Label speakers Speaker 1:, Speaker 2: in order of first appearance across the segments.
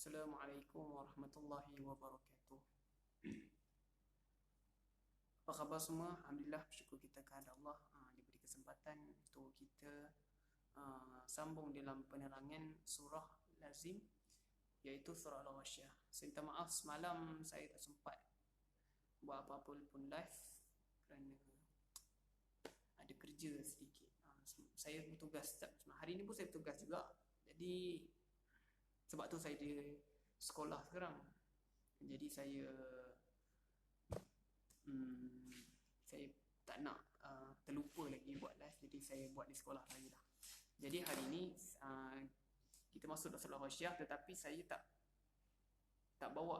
Speaker 1: Assalamualaikum warahmatullahi wabarakatuh. Apa khabar semua? Alhamdulillah, bersyukur kita kepada Allah diberi kesempatan untuk kita sambung dalam penerangan surah lazim, iaitu surah Al-Ghasyiyah. Saya minta maaf semalam saya tak sempat buat apa-apa pun live kerana ada kerja sedikit. Saya bertugas, hari ni pun saya bertugas juga. Jadi sebab tu saya di sekolah sekarang. Jadi saya tak nak terlupa lagi buat live. Jadi saya buat di sekolah lagi lah. Jadi hari ni kita masuk dalam surah Al-Ghasyiyah, tetapi saya tak bawa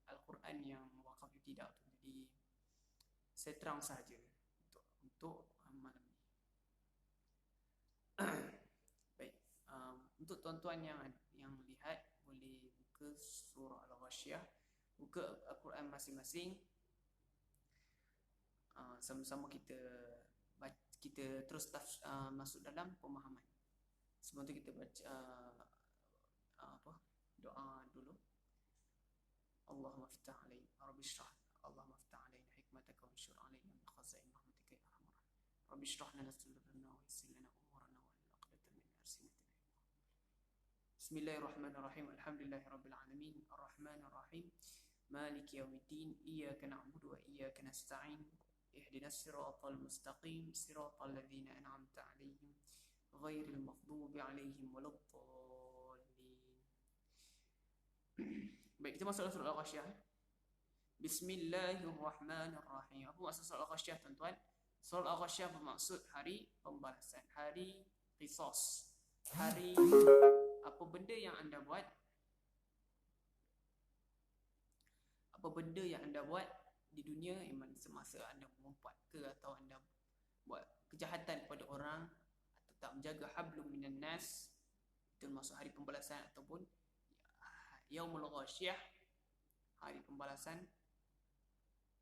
Speaker 1: Al-Quran yang wakaf ibtidah tu. Jadi saya terang saja untuk malam ni. Baik, untuk tuan-tuan yang lihat, boleh buka surah Al-Ghasyiyah, buka Al-Quran masing-masing. Sama-sama kita terus masuk dalam pemahaman. Sebelum tu kita baca doa dulu. Allahumma ftah alaina rabbi shrah, Allahumma ftah alaina hikmataka wa anshur alaina min khazain rahmatika ya arhamar rahimin. Rabbi shrah lana sadrana wa yassir lana umurana wa hlul 'uqdatam min lisani. Bismillahirrahmanirrahim. Alhamdulillahirabbil alamin, arrahmanir rahim, maliki yaumiddin, iyyaka na'budu wa iyyaka nasta'in, ihdinas siratal mustaqim, siratal ladzina an'amta 'alaihim ghairil maghdubi 'alaihim waladdallin. Baik, kita masuk surah Al-Ghasyiyah. Bismillahirrahmanirrahim. Apa maksud surah Al-Ghasyiyah, tuan-tuan? Surah Al-Ghasyiyah bermaksud hari pembalasan, hari qisas, hari apa benda yang anda buat, di dunia, semasa anda mengumpat ke, atau anda buat kejahatan kepada orang, atau tak menjaga hablum minan nas, itu masuk hari pembalasan, ataupun Yaumul Ghasyiyah, hari pembalasan,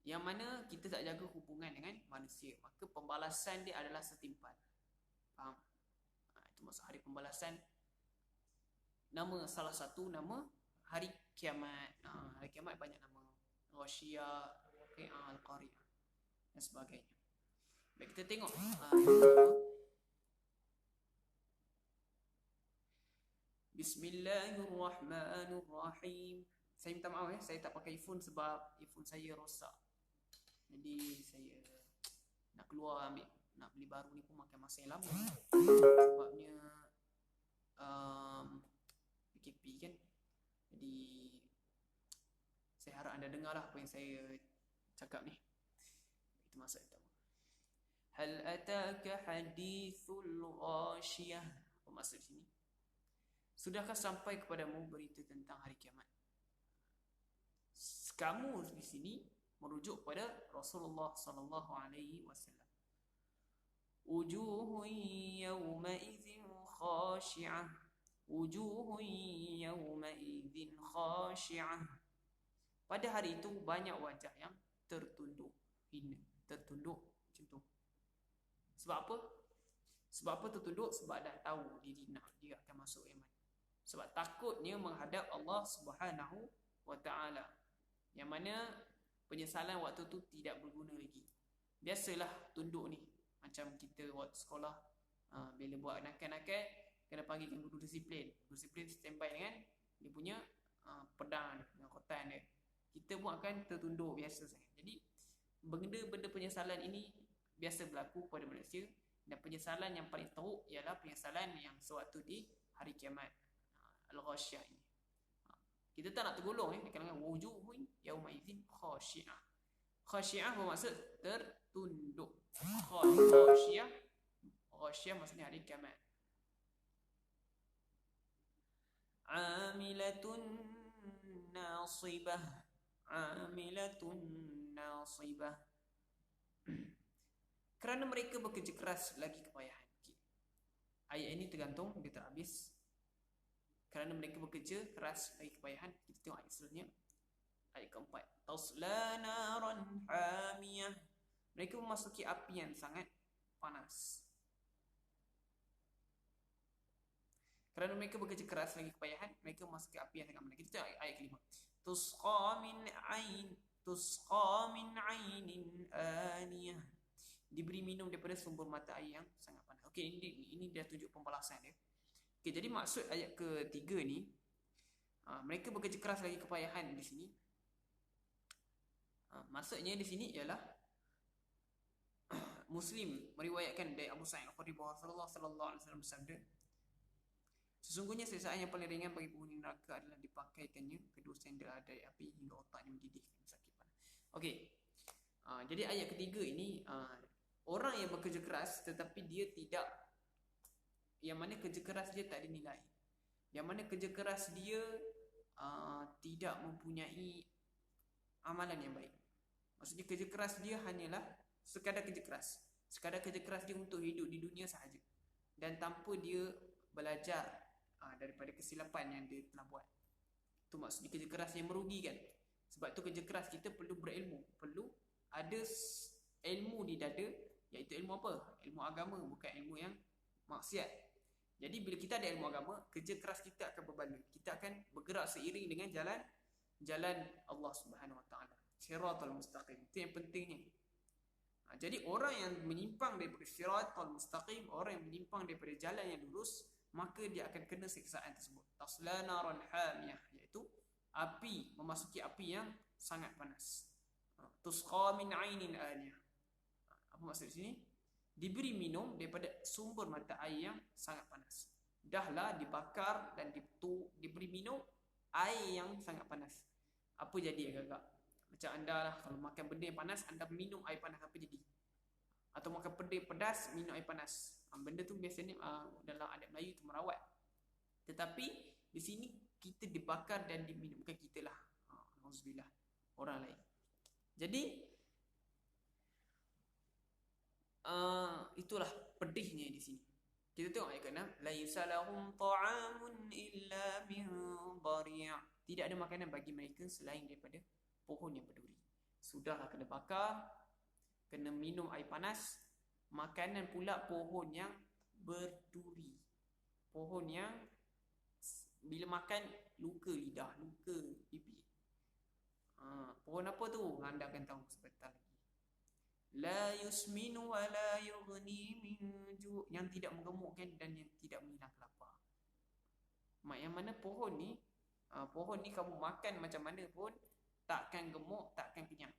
Speaker 1: yang mana kita tak jaga hubungan dengan manusia, maka pembalasan dia adalah setimpal. Faham? Itu maksud hari pembalasan. Nama salah satu nama hari kiamat. Hari kiamat banyak nama, Ghasyiyah, Al-Qari'ah dan sebagainya. Baik, kita tengok Bismillahirrahmanirrahim. Saya minta maaf saya tak pakai earphone sebab earphone saya rosak. Jadi saya nak keluar nak beli baru ni pun makan masa yang lama. Sebabnya PKP kan. Jadi saya harap anda dengarlah apa yang saya cakap ni. Itu maksud pertama. Hal ataka hadithul ghasyiyah. Apa maksud sini? Sudahkah sampai kepadamu berita tentang hari kiamat? Kamu di sini merujuk pada Rasulullah sallallahu alaihi wasallam. Wujuhun yawma idzin khashi'ah. Wujuhun yawma idzin khashi'ah. Pada hari itu banyak wajah yang tertunduk, hina, tertunduk macam tu. Sebab apa? Sebab apa tertunduk? Sebab dah tahu dia akan masuk Yaman. Sebab takutnya menghadap Allah Subhanahu wa ta'ala, yang mana penyesalan waktu tu tidak berguna lagi. Biasalah tunduk ni, macam kita waktu sekolah, bila buat nakal-nakal kena panggilkan guru disiplin. Guru disiplin standby dengan dia punya pedang dengan rotan dia. Kita pun akan tertunduk biasa sangat. Jadi benda-benda penyesalan ini biasa berlaku pada manusia, dan penyesalan yang paling teruk ialah penyesalan yang sewaktu di hari kiamat, Al-Ghasyiyah ini. Kita tak nak tergolong dengan wujuhun yauma idzin khashi'ah. Khashi'ah bermaksud tertunduk. Ghasyiyah maksudnya hari kiamat. Amilatun nasibah. Amilatun nasibah. Kerana mereka bekerja keras lagi kepayahan. Ayat ini tergantung, dia terhabis. Kerana mereka bekerja keras lagi kepayahan. Kita tengok ayat selanjutnya, ayat keempat. Tasla naran hamiyah. Mereka memasuki api yang sangat panas. Kerana mereka bekerja keras lagi kepayahan, mereka masuk ke api yang sangat panas. Kita tengok ayat kelima. Tusqa min ainin aniyah. Diberi minum daripada sumber mata air yang sangat panas. Okey, ini dah tunjuk pembalasan dia. Okey, jadi maksud ayat ketiga ni, mereka bekerja keras lagi kepayahan di sini. Maksudnya di sini ialah Muslim meriwayatkan dari Abu Sa'id Al-Khudri bahawa Rasulullah sallallahu alaihi wasallam bersabda, sesungguhnya siksaan yang paling ringan bagi penghuni neraka adalah dipakaikannya kedua sandal dari api hingga otaknya mendidih sakit panas. Okey. Jadi ayat ketiga ini, orang yang bekerja keras tetapi dia tidak, yang mana kerja keras dia tak dinilai, yang mana kerja keras dia tidak mempunyai amalan yang baik. Maksudnya kerja keras dia hanyalah sekadar kerja keras. Sekadar kerja keras dia untuk hidup di dunia sahaja, dan tanpa dia belajar daripada kesilapan yang dia telah buat. Itu maksudnya kerja keras yang merugikan. Sebab tu kerja keras kita perlu berilmu, perlu ada ilmu di dada, iaitu ilmu apa? Ilmu agama, bukan ilmu yang maksiat. Jadi bila kita ada ilmu agama, kerja keras kita akan berbaloi. Kita akan bergerak seiring dengan jalan Allah Subhanahu Wa Taala. Siratal mustaqim. Itu yang pentingnya. Jadi orang yang menyimpang daripada siratal mustaqim, orang yang menyimpang daripada jalan yang lurus, maka dia akan kena siksaan tersebut. Tasla naran hamiyah, iaitu api, memasuki api yang sangat panas. Tusqa min ainin aniyah. Apa maksud di sini? Diberi minum daripada sumber mata air yang sangat panas. Dahlah dibakar dan diberi minum air yang sangat panas. Apa jadi agak-agak? Macam anda lah, kalau makan benda yang panas, anda minum air panas, apa jadi? Atau makan benda pedas, minum air panas. Benda tu biasanya dalam adat Melayu tu merawat. Tetapi di sini kita dibakar dan diminum. Bukan kita lah, auzubillah, orang lain. Jadi itulah pedihnya di sini. Kita tengok ayat ke-6. Laisa lahum ta'amun illa min dhari'. Tidak ada makanan bagi mereka selain daripada pohon yang berduri. Sudahlah kena bakar, kena minum air panas, makanan pula pohon yang berduri. Pohon yang bila makan luka lidah, luka pipi. Pohon apa tu? Anda akan tahu sebentar lagi. La yusminu wa la yughni min ju', yang tidak menggemukkan dan yang tidak menghilangkan lapar. Yang mana pohon ni kamu makan macam mana pun takkan gemuk, takkan kenyang.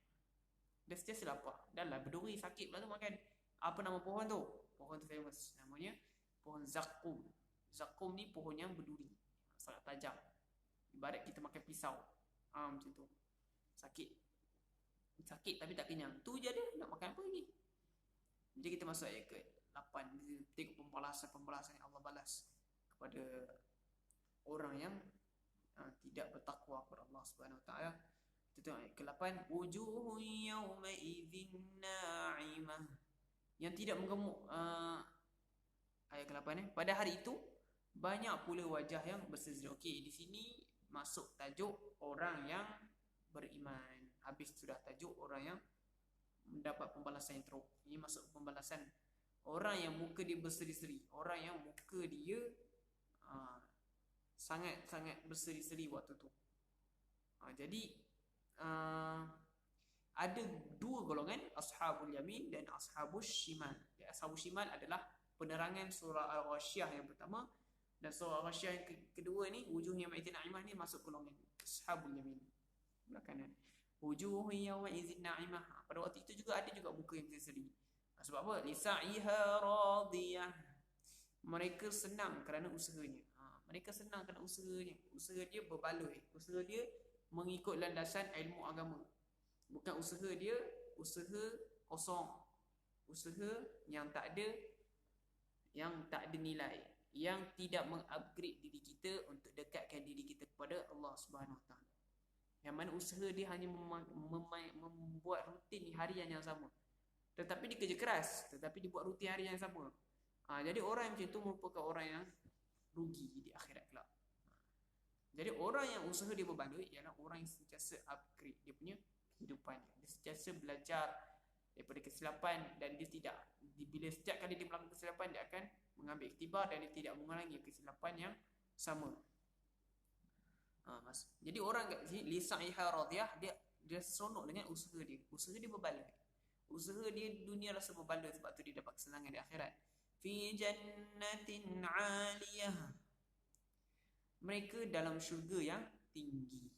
Speaker 1: Dia sentiasa lapar. Dah lah berduri sakit pula tu makan. Apa nama pohon tu? Pohon tu famous. Namanya pohon zakum. Zakum ni pohon yang berduri, sangat tajam. Ibarat kita makan pisau. Macam tu. Sakit tapi tak kenyang. Tu je dia, nak makan apa lagi? Jadi kita masuk ayat ke-8. Tengok pembalasan yang Allah balas kepada orang yang tidak bertakwa kepada Allah Subhanahu Wa Taala. Kita tengok ayat ke-8. Wujuhun yawma idzin na'imah, yang tidak menggemuk. Ayat ke-8 pada hari itu banyak pula wajah yang berseri. Okey, di sini masuk tajuk orang yang beriman. Habis sudah tajuk orang yang mendapat pembalasan yang teruk. Ini masuk pembalasan orang yang muka dia berseri-seri, orang yang muka dia sangat-sangat berseri-seri waktu tu. Jadi ada dua golongan, ashabul yamin dan ashabus shimal. Ashabus shimal adalah penerangan surah Al-Ghasyiyah yang pertama, dan surah Al-Ghasyiyah yang kedua ni, wujuhnya ma'idin na'imah ni masuk golongan ashabul yamin, belah kanan. Wujuhun yawma idzin na'imah. Pada waktu itu juga ada juga muka yang berseri. Sebab apa? Lisa'iha radiyah. Mereka senang kerana usahanya. Mereka senang kerana usahanya. Usaha dia berbaloi. Usaha dia mengikut landasan ilmu agama. Bukan usaha dia usaha kosong. Usaha yang tak ada nilai, yang tidak mengupgrade diri kita untuk dekatkan diri kita kepada Allah Subhanahu Wa Taala. Yang mana usaha dia hanya membuat rutin harian yang sama, tetapi dia kerja keras, tetapi dia buat rutin harian yang sama. Jadi orang yang macam itu merupakan orang yang rugi di akhirat kelak. Jadi orang yang usaha dia berbaloi ialah orang yang sentiasa upgrade dia punya kehidupan. Dia sentiasa belajar daripada kesilapan, dan dia bila setiap kali dia melakukan kesilapan, dia akan mengambil iktibar dan dia tidak mengulangi kesilapan yang sama. Jadi orang kat sini li sa'iha radiyah, dia seronok dengan usaha dia. Usaha dia berbaloi. Usaha dia dunia rasa berbaloi, sebab tu dia dapat kesenangan di akhirat. Fi jannatin 'aliyah. Mereka dalam syurga yang tinggi.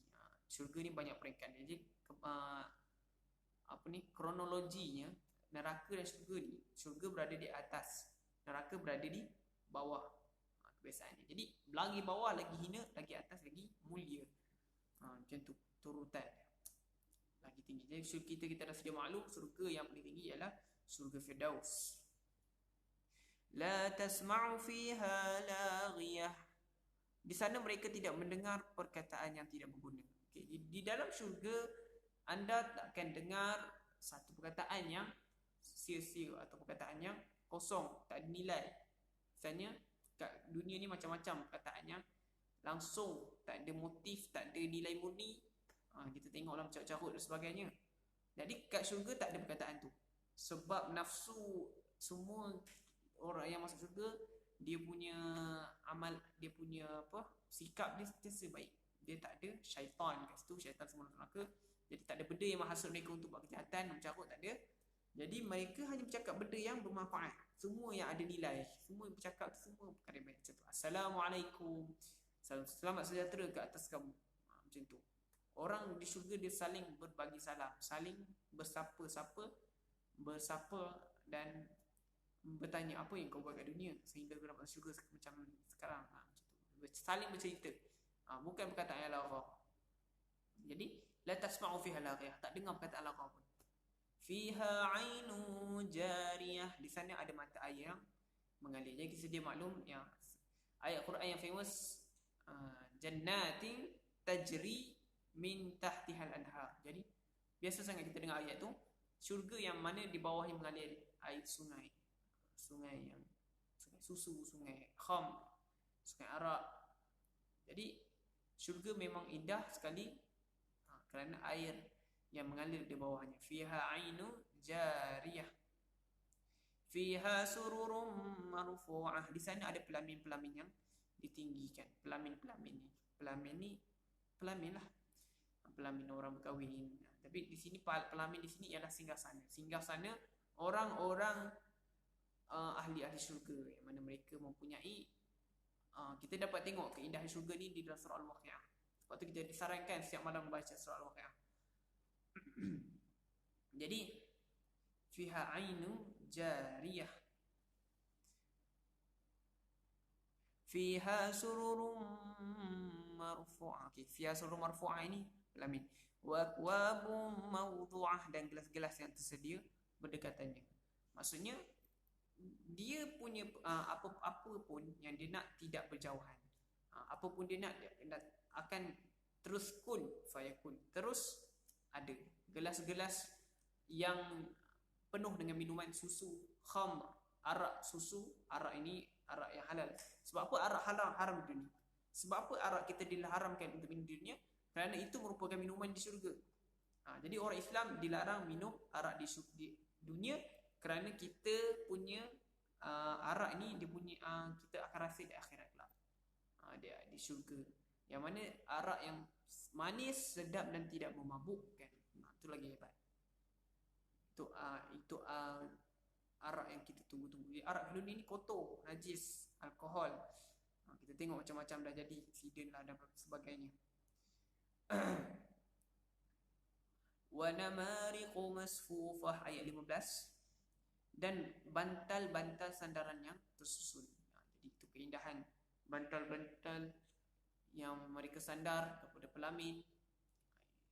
Speaker 1: Syurga ni banyak peringkat. Jadi kronologinya, neraka dan syurga ni, syurga berada di atas, neraka berada di bawah. Kebiasaannya. Jadi lagi bawah lagi hina, lagi atas lagi mulia. Macam tu turutan lagi tinggi. Jadi syurga kita dah sedia maklum, syurga yang paling tinggi ialah syurga Firdaus. La tasma'u fiha laghiyah. Di sana mereka tidak mendengar perkataan yang tidak berguna. Okay. Di dalam syurga anda tak akan dengar satu perkataan yang sia-sia atau perkataan yang kosong, tak ada nilai. Misalnya kat dunia ni macam-macam perkataannya, langsung, tak ada motif, tak ada nilai murni. Kita tengok dalam carut-carut dan sebagainya. Jadi kat syurga tak ada perkataan tu. Sebab nafsu semua orang yang masuk syurga, dia punya amal, dia punya sikap dia sentiasa baik. Dia tak ada syaitan kat situ, syaitan semua neraka. Jadi tak ada benda yang menghasut mereka untuk buat kejahatan, mencarut, tak ada. Jadi mereka hanya bercakap benda yang bermanfaat, semua yang ada nilai, semua bercakap semua perkara baik. Macam tu, Assalamualaikum, selamat sejahtera ke atas kamu. Macam tu. Orang di syurga dia saling berbagi salam, saling bersapa dan bertanya apa yang kau buat kat dunia sehingga kau dapat syurga macam sekarang. Macam tu. Saling bercerita. Bukan perkataan Allah. Jadi la tasma'u fiha laghiyah, tak dengar perkataan Allah pun. Fiha 'ainun jariyah, di sana ada mata air yang mengalir. Jadi sedia maklum yang ayat Quran yang famous, jannatin tajri min tahtihal anhar. Jadi biasa sangat kita dengar ayat tu, syurga yang mana di bawahnya mengalir air sungai. Sungai susu, sungai kham, sungai arak. Jadi syurga memang indah sekali kerana air yang mengalir di bawahnya. Fiha 'ainun jariyah. Fiha sururum marfu'ah. Di sana ada pelamin-pelamin yang ditinggikan. Pelamin-pelamin ni pelamin lah. Pelamin orang berkahwin. Tapi di sini pelamin di sini ialah singgahsana. Singgahsana orang-orang ahli-ahli syurga yang mana mereka mempunyai kita dapat tengok keindahan syurga ni di dalam surah Al-Waqi'ah. Sebab tu kita disarankan setiap malam membaca surah Al-Waqi'ah. Jadi fiha 'ainun jariyah, fiha sururum marfu'ah. Okay, fiha sururum marfu'ah ini pelamin. Wa akwabum mawdu'ah, dan gelas-gelas yang tersedia berdekatannya. Maksudnya dia punya apa-apa pun yang dia nak tidak berjauhan. Apa pun dia nak akan terus kun fayakun, terus ada. Gelas-gelas yang penuh dengan minuman susu, khamr, arak susu. Arak ini arak yang halal. Sebab apa arak haram di dunia? Sebab apa arak kita diharamkan untuk minum di dunia? Kerana itu merupakan minuman di syurga. Jadi orang Islam dilarang minum arak di dunia, kerana kita punya arak ni dia punya kita akan rasa di akhirat kelak. Dia di syurga. Yang mana arak yang manis, sedap dan tidak memabukkan. Itu lagi hebat. Itu arak yang kita tunggu-tunggu. Arak dunia ni kotor, najis, alkohol. Kita tengok macam-macam dah jadi accident lah dan sebagainya. Wa namariqu masfufah, ayat 15. Dan bantal-bantal sandaran yang tersusun. Jadi itu keindahan bantal-bantal yang mereka sandar kepada pelamin.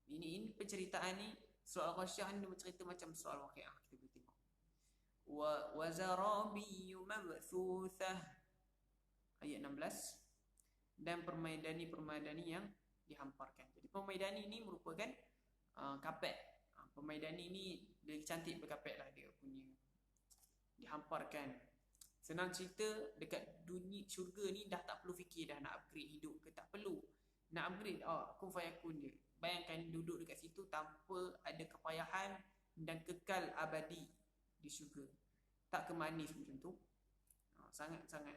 Speaker 1: Ini penceritaan ni, surah Al-Ghasyiyah ni bercerita macam surah Al-Waqi'ah. Kita boleh tengok. Wa zarabiyyu mabthuthah, ayat 16. Dan permaidani-permaidani yang dihamparkan. Jadi permaidani ini merupakan kapet. Permaidani ini dia cantik berkapet lah dia punya, dihamparkan. Senang cerita, dekat dunia syurga ni dah tak perlu fikir dah nak upgrade hidup ke, tak perlu. Nak upgrade, kun fayakun je. Bayangkan duduk dekat situ tanpa ada kepayahan dan kekal abadi di syurga. Tak ke manis macam tu. Sangat-sangat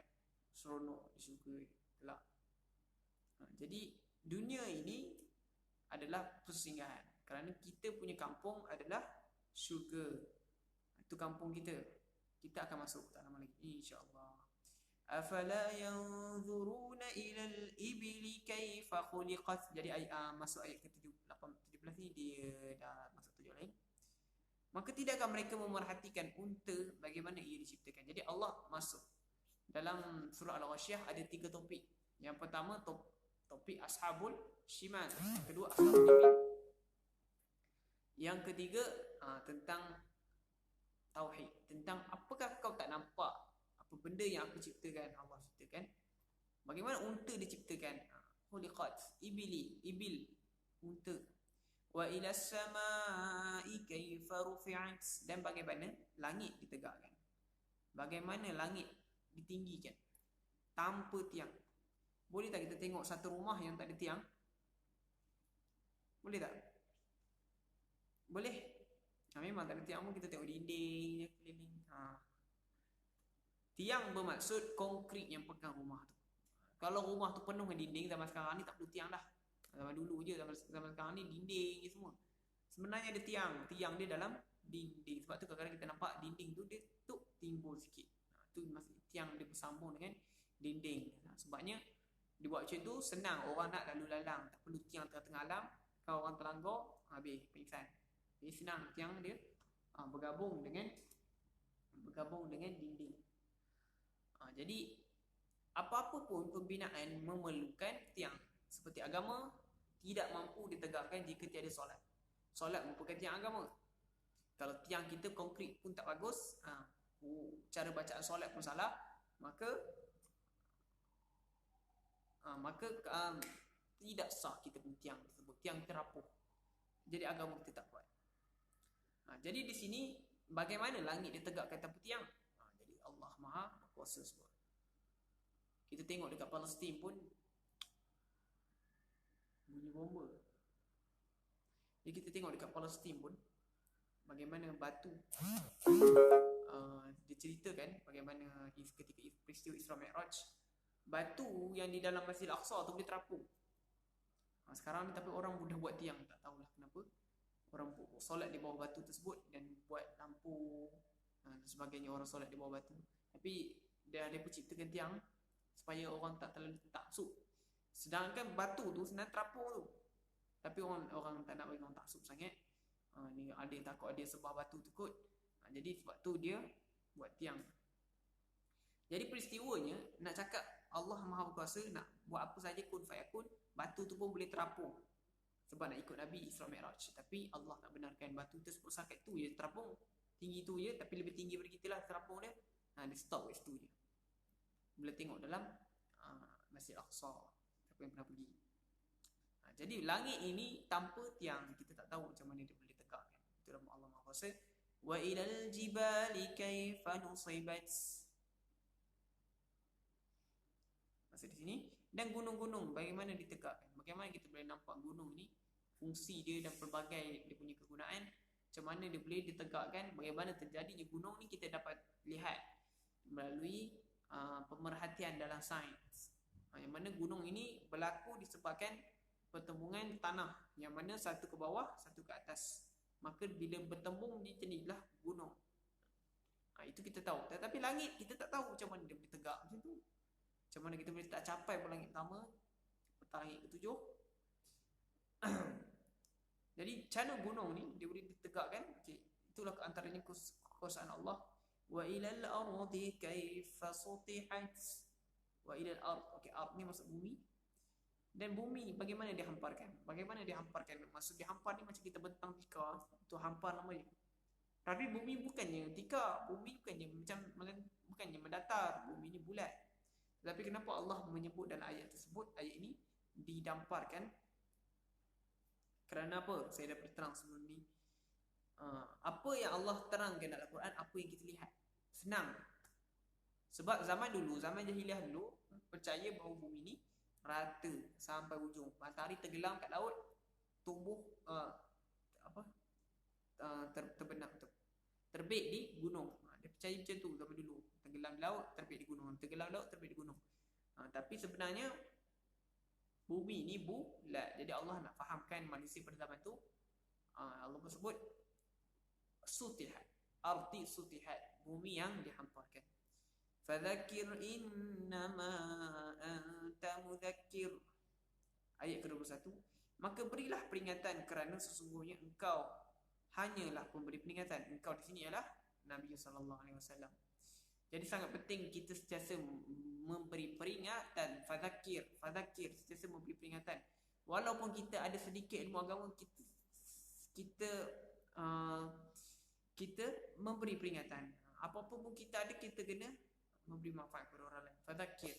Speaker 1: seronok di syurga kelak. Jadi dunia ini adalah persinggahan, kerana kita punya kampung adalah syurga. Itu kampung kita. Kita akan masuk tak lama lagi, insya-Allah. Afala yanzuruna ila al-ibli kaifa khuliqat. Jadi masuk ayat ke-17 ni dia dah masuk tujuan lain. Maka tidakkah mereka memerhatikan unta bagaimana ia diciptakan. Jadi Allah masuk dalam surah Al-Ghasyiyah ada 3 topik. Yang pertama topik ashabul shimal, yang kedua ashabul yamin, yang ketiga tentang tauhid, tentang apakah kau tak nampak apa benda yang aku ciptakan, Allah ciptakan. Bagaimana unta diciptakan? Khuliqat, ibil, unta. Wa ila samai kaifa rufi'at, dan bagaimana langit ditegakkan. Bagaimana langit ditinggikan tanpa tiang. Boleh tak kita tengok satu rumah yang tak ada tiang? Boleh tak? Boleh. Memang tak ada tiang pun kita tengok dinding je keliling. Tiang bermaksud konkrit yang pegang rumah tu. Kalau rumah tu penuh dengan dinding, zaman sekarang ni tak perlu tiang dah. Zaman dulu je, zaman sekarang ni dinding je semua. Sebenarnya ada tiang. Tiang dia dalam dinding. Sebab tu kadang-kadang kita nampak dinding tu dia timbul sikit. Tu maksud tiang dia bersambung dengan dinding. Sebabnya dibuat macam tu senang orang nak lalu lalang, tak perlu tiang tengah-tengah alam. Kalau orang terlanggar habis pingsan. Jadi senang tiang dia bergabung dengan dinding. Jadi apa-apa pun pembinaan memerlukan tiang. Seperti agama tidak mampu ditegakkan jika tiada solat. Solat merupakan tiang agama. Kalau tiang kita konkrit pun tak bagus, cara bacaan solat pun salah, maka tidak sah kita punya tiang tersebut. Tiang terapuh. Jadi agama kita tak kuat. Jadi di sini bagaimana langit ditegakkan tanpa tiang? Jadi Allah Maha berkuasa sebab. Kita tengok dekat Palestin pun bunyi bomba. Jadi kita tengok dekat Palestin pun bagaimana batu diceritakan bagaimana ketika peristiwa Isra Mi'raj, batu yang di dalam Masjidil Aqsa tu boleh terapung. Sekarang ni tapi orang mudah buat tiang, tak tahulah kenapa. Orang solat di bawah batu tersebut dan buat lampu dan sebagainya, orang solat di bawah batu. Tapi mereka ciptakan tiang supaya orang tak terlalu taksub. Sedangkan batu tu senang terapung tu. Tapi orang tak nak bagi orang taksub sangat. Ni ada yang takut ada sebab batu tu kot. Jadi sebab tu dia buat tiang. Jadi peristiwanya nak cakap Allah Maha Berkuasa nak buat apa saja kun fayakun, batu tu pun boleh terapung. Sebab nak ikut Nabi Isra Mi'raj. Tapi Allah tak benarkan batu tersebut sangat tu je terapung. Tinggi tu je, tapi lebih tinggi daripada kita lah terapung dia. Dia stop kat situ je. Boleh tengok dalam Masjid Aqsa siapa yang pernah pergi. Jadi langit ini tanpa tiang, kita tak tahu macam mana dia boleh tegakkan. Itu nama Allah Maha Kuasa. Wa ilal jibali kaifa nusibat. Maksud di sini, dan gunung-gunung bagaimana ditegakkan. Bagaimana kita boleh nampak gunung ni, fungsi dia dan pelbagai dia punya kegunaan, macam mana dia boleh ditegakkan, bagaimana terjadinya gunung ni kita dapat lihat melalui pemerhatian dalam sains. Yang mana gunung ini berlaku disebabkan pertembungan tanah, yang mana satu ke bawah, satu ke atas. Maka bila bertembung dia jadilah gunung. Itu kita tahu. Tetapi langit kita tak tahu macam mana dia boleh tegak macam tu. Macam mana kita boleh tak capai pun langit pertama, petang langit ke-7. Jadi cara gunung ni dia boleh ditegakkan. Itulah antaranya kekuasaan Allah. Wa ilal ardi kaifa sutihat. Wa ilal ard. Ard ni maksud bumi. Dan bumi bagaimana dihamparkan? Bagaimana dihamparkan? Maksud dihampar ni macam kita bentang tikar, itu hampar nama dia. Tapi bumi bukannya tikar, bumi bukannya mendatar, bumi ni bulat. Tapi kenapa Allah menyebut dalam ayat tersebut, ayat ini didamparkan? Kerana apa? Saya dah terang sebelum ni. Apa yang Allah terangkan dalam Al-Quran, apa yang kita lihat. Senang. Sebab zaman jahiliah dulu, percaya bahawa bumi ni rata sampai ujung. Matahari tenggelam kat laut, tumbuh terbenam, terbit di gunung. Dia percaya macam tu zaman dulu. Tenggelam di laut, terbit di gunung. Tenggelam di laut, terbit di gunung. Tapi sebenarnya Bumi ni bulat. Jadi Allah nak fahamkan manusia pada zaman tu, Allah sebut sutihat, ardi sutihat, bumi yang dihamparkan. Fadzakir innama anta mudzakir. Ayat ke-21. Maka berilah peringatan kerana sesungguhnya engkau hanyalah pemberi peringatan. Engkau di sini ialah Nabi sallallahu alaihi wasallam. Jadi sangat penting kita sentiasa memberi peringatan. Fadzakir sentiasa memberi peringatan. Walaupun kita ada sedikit ilmu agama, kita memberi peringatan. Apa-apa pun kita ada, kita kena memberi manfaat kepada orang lain. Fadzakir,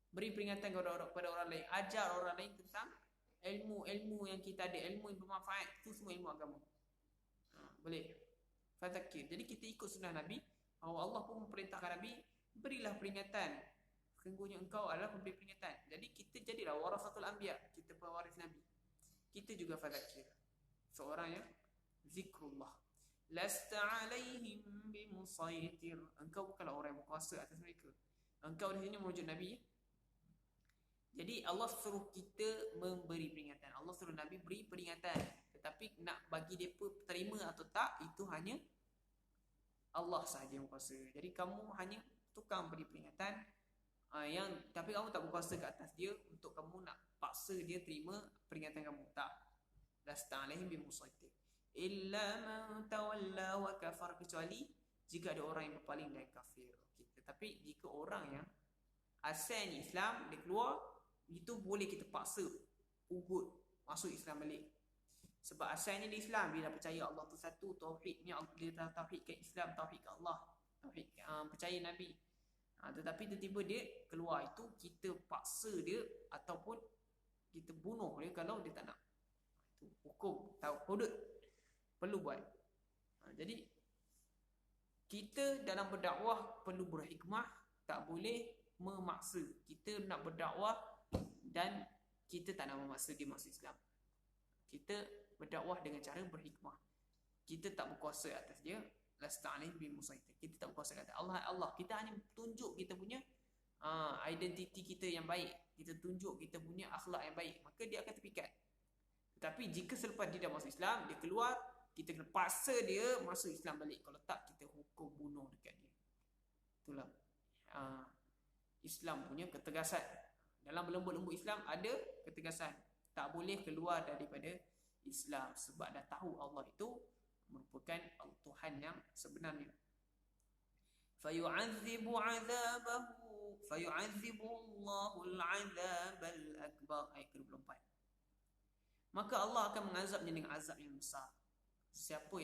Speaker 1: beri peringatan kepada orang lain, ajar orang lain tentang ilmu yang kita ada, ilmu yang bermanfaat. Itu semua ilmu agama. Boleh. Fadzakir. Jadi kita ikut sunnah Nabi. Allah pun memerintahkan Nabi, berilah peringatan. Sesungguhnya engkau adalah pemberi peringatan. Jadi kita jadilah warasatul anbiya, kita pewaris Nabi. Kita juga fadzakir, seorang yang zikrullah. Lasta alaihim bimusaitir. Engkau bukanlah orang yang berkuasa atas mereka. Engkau di sini merujuk Nabi. Jadi Allah suruh kita memberi peringatan. Allah suruh Nabi beri peringatan. Tetapi nak bagi mereka terima atau tak, itu hanya Allah sahaja yang berkuasa. Jadi kamu hanya tukang beri peringatan, tapi kamu tak berkuasa ke atas dia untuk kamu nak paksa dia terima peringatan kamu. Tak. Lasta alaihim bimusaitir illa man tawalla wa kafar, kecuali jika ada orang yang berpaling dan kafir. Tetapi jika orang yang asalnya Islam, dia keluar, itu boleh kita paksa ugut masuk Islam balik. Sebab asalnya dia Islam, dia dah percaya Allah tu satu, tauhidnya dia dah tauhidkan Islam, tauhidkan Allah, tauhid percaya Nabi. Tetapi tiba-tiba dia keluar, itu kita paksa dia ataupun kita bunuh dia kalau dia tak nak. Itu hukum, tahu hudud, perlu buat. Jadi kita dalam berdakwah perlu berhikmah, tak boleh memaksa. Kita nak berdakwah dan kita tak nak memaksa dia masuk Islam. Kita berdakwah dengan cara berhikmah. Kita tak berkuasa atas dia. Lasta alaihim bimusaitir. Kita tak berkuasa atas Allah. Kita hanya tunjuk kita punya identiti kita yang baik. Kita tunjuk kita punya akhlak yang baik. Maka dia akan terpikat. Tetapi jika selepas dia dah masuk Islam, dia keluar, kita kena paksa dia masuk Islam balik. Kalau tak, kita hukum bunuh dekat dia. Itulah Islam punya ketegasan. Dalam lembu-lembu Islam ada ketegasan. Tak boleh keluar daripada Islam sebab dah tahu Allah itu merupakan Tuhan yang sebenarnya. Fayu'adzibu 'adzabahu fayu'adzibu Allahul 'adzabal akbar, ayat ke-24. Maka Allah akan mengazabnya dengan azab yang besar. Sesiapa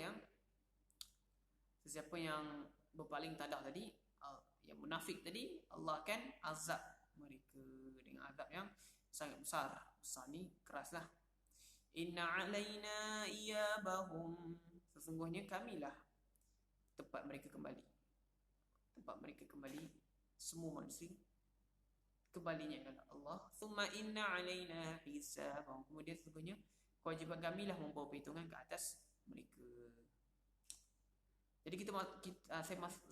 Speaker 1: yang berpaling tadak tadi, yang munafik tadi, Allah akan azab mereka dengan azab yang sangat besar. Besar ni keraslah. Inna alaina iyabahum, sesungguhnya kamilah tempat mereka kembali. Tempat mereka kembali, semua manusia kembalinya adalah Allah. Thumma inna alaina hisabahum, kemudian sesungguhnya kewajiban kamilah membawa perhitungan ke atas mereka. Jadi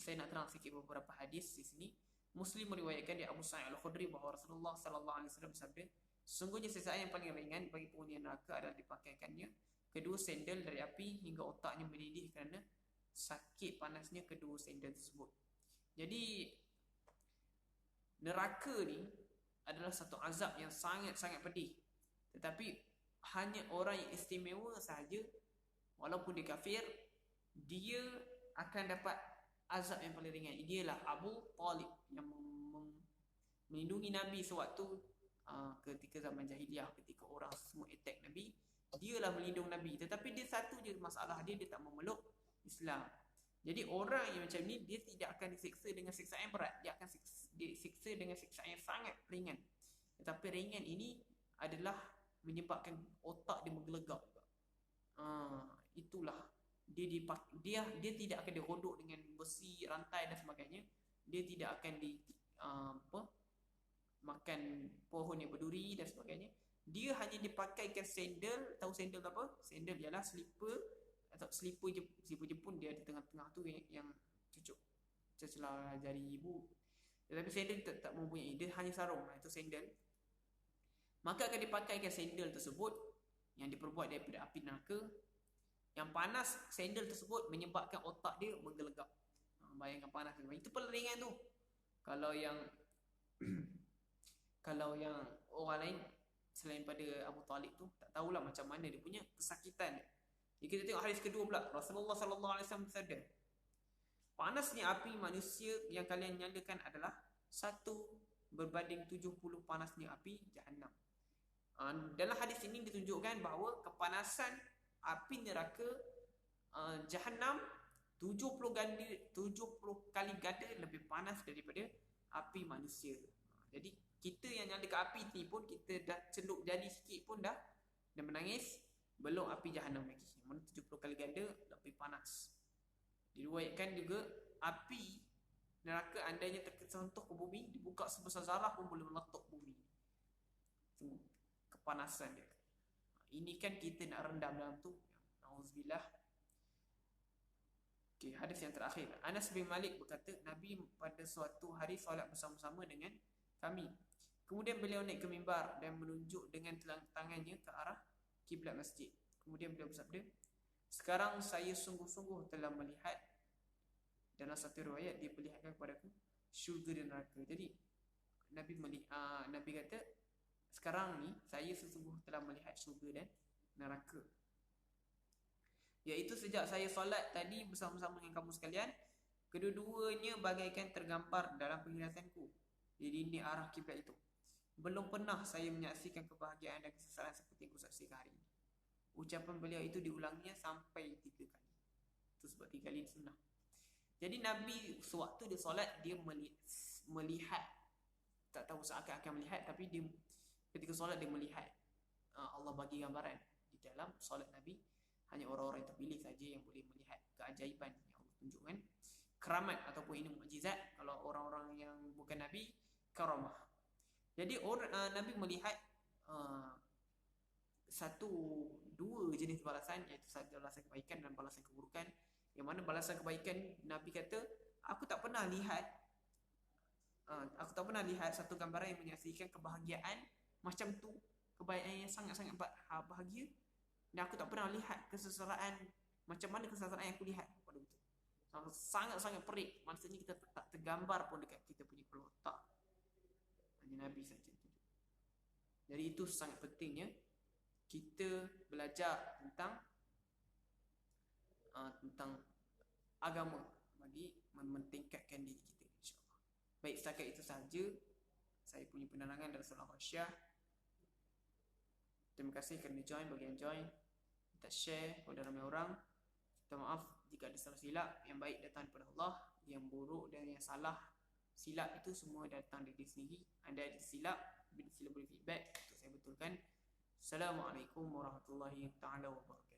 Speaker 1: saya nak terang sikit beberapa hadis di sini. Muslim meriwayatkan dari Abu Sa'id Al-Khudri bahawa Rasulullah sallallahu alaihi wasallam bersabda, sesungguhnya siksa yang paling ringan bagi penghuni neraka adalah dipakaikannya kedua sandal dari api hingga otaknya mendidih kerana sakit panasnya kedua sandal tersebut. Jadi neraka ni adalah satu azab yang sangat-sangat pedih. Tetapi hanya orang yang istimewa sahaja, walaupun dia kafir, dia akan dapat azab yang paling ringan. Dialah Abu Talib yang melindungi Nabi sewaktu ketika zaman jahiliah, ketika orang semua attack Nabi, dialah melindungi Nabi. Tetapi dia satu je masalah dia tak memeluk Islam. Jadi orang yang macam ni, dia tidak akan disiksa dengan siksaan yang berat, dia akan disiksa dengan siksaan yang sangat ringan. Tetapi ringan ini adalah menyebabkan otak dia menggelegak juga. Itulah dia tidak akan dirodok dengan besi, rantai dan sebagainya. Dia tidak akan makan pohon yang berduri dan sebagainya. Dia hanya dipakaikan sandal. Tahu sandal apa? Sandal ialah slipper atau slipper Jepun, dia di tengah-tengah tu yang cucuk celah jari ibu. Tetapi sandal tak mempunyai, dia hanya sarung. Itu sandal. maka akan dipakaikan sandal tersebut yang diperbuat daripada api neraka. Yang panas sandal tersebut menyebabkan otak dia menggelegak. Bayangkan panas tu. Itu peleringan tu. Kalau yang kalau yang orang lain selain pada Abu Talib tu, tak tahulah macam mana dia punya kesakitan dia. Jadi kita tengok hadis kedua pula. Rasulullah sallallahu alaihi wasallam bersabda, panasnya api manusia yang kalian nyalakan adalah 1 berbanding 70 panasnya api Jahannam. Dalam hadis ini ditunjukkan bahawa kepanasan api neraka Jahannam 70 kali ganda lebih panas daripada api manusia. Jadi kita yang nyalakan api ni pun, kita dah celup jari sikit pun dah menangis, belum api Jahannam lagi. Mana 70 kali ganda lebih panas. Diriwayatkan juga api neraka andainya tersentuh ke bumi, dibuka sebesar zarah pun boleh meletup bumi. Kepanasan dia. Ini kan kita nak rendam dalam tu. Nauzubillah. Okey, hadis yang terakhir. Anas bin Malik berkata, Nabi pada suatu hari solat bersama-sama dengan kami. Kemudian beliau naik ke mimbar dan menunjuk dengan tangannya ke arah kiblat masjid. Kemudian beliau bersabda, sekarang saya sungguh-sungguh telah melihat, dalam satu riwayat dia perlihatkan kepadaku syurga dan neraka. Jadi Nabi kata, sekarang ni saya sesungguh telah melihat syurga dan neraka. Iaitu sejak saya solat tadi bersama-sama dengan kamu sekalian, kedua-duanya bagaikan tergambar dalam penglihatanku di dinding arah kiblat itu. Belum pernah saya menyaksikan kebahagiaan dan kesesaran seperti yang kusaksikan hari ini. Ucapan beliau itu diulangnya sampai 3 kali. Itu sebab 3 kali sunnah. Jadi Nabi sewaktu dia solat, dia melihat, tak tahu seakan-akan melihat, tapi dia ketika solat dia melihat. Allah bagi gambaran di dalam solat Nabi, hanya orang-orang yang terpilih saja yang boleh melihat keajaiban yang Allah tunjukkan, keramat ataupun ini mukjizat. Kalau orang-orang yang bukan Nabi, karamah. Jadi Nabi melihat dua jenis balasan, iaitu balasan kebaikan dan balasan keburukan. Yang mana balasan kebaikan, Nabi kata, aku tak pernah lihat satu gambaran yang menyaksikan kebahagiaan macam tu, kebaikan yang sangat-sangat bahagia. Dan aku tak pernah lihat kesesaran macam mana kesesaran yang aku lihat pada itu. Sangat-sangat perik. Maksudnya kita tak tergambar pun dekat kita punya kepala otak. Hanya Nabi saja. Jadi itu sangat pentingnya kita belajar tentang agama bagi mentingkatkan diri kita, insya-Allah. Baik, setakat itu sahaja saya punya penerangan dari surah Ghasyiyah. Terima kasih kerana join. Bagi yang join, kita share kepada ramai orang. Minta maaf jika ada salah silap. Yang baik datang daripada Allah, yang buruk dan yang salah silap itu semua datang dari diri sendiri. Anda ada silap, bila sila boleh feedback untuk saya betulkan. Assalamualaikum warahmatullahi taala wabarakatuh.